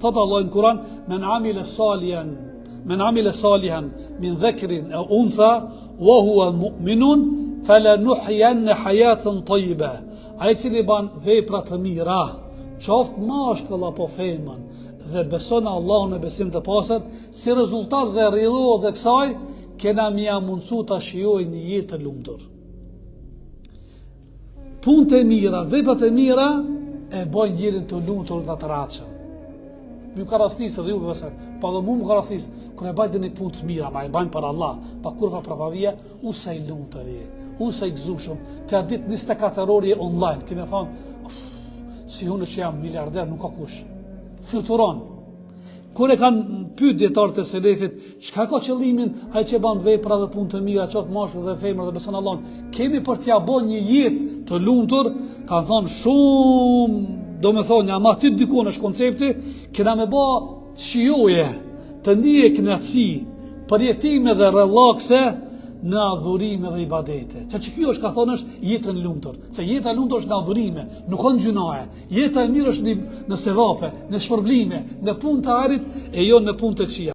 Thot Allah në Kur'an, men amile salihan min dhekrin e untha, wa hua mu'minun, falanuhyanna hayatan tayyiba. Ai cili ban vepra të mira, qoftë mashkull apo femër, dhe beson Allahun me besim të pastër, si rezultat dhe rrjedhë dhe kësaj, kena mia mundsu ta shijoj një jetë të lumtur. Punët e mira, veprat e mira e bojnë njërin të lumtur dhe të ratshëm. Më ka rastisë dhe ju përse, pa dhe mu më ka rastisë, kër e bajtë një punë të mira, ma e bajnë për Allah, pa kur fa pravavia, u sa i lumtur je, u sa i gëzushëm, të a ditë 24 orë je online, kime thonë, si unë që jam miliarder, nuk ka kush, fluturon. Kur e kanë pyet dietarët e selefit, çka ka qëllimin ai që bën vepra dhe punë të mira, qoftë mashkull dhe femër dhe beson Allahun, kemi për t'ia bën një jetë të lumtur, kanë thonë shumë, do me thonë, ama ty dikon është koncepti, kena me ba të shijoje, të ndije kënaqësi, përjetime dhe relakse në adhurime dhe ibadete. Që kjo është, ka thonë, është jetën lumtur. Se jeta e lumtur është në adhurime, nuk ka në gjunaje. Jeta e mirë është në sevape, në shpërblime, në punë të arit e jo në punë të këqija.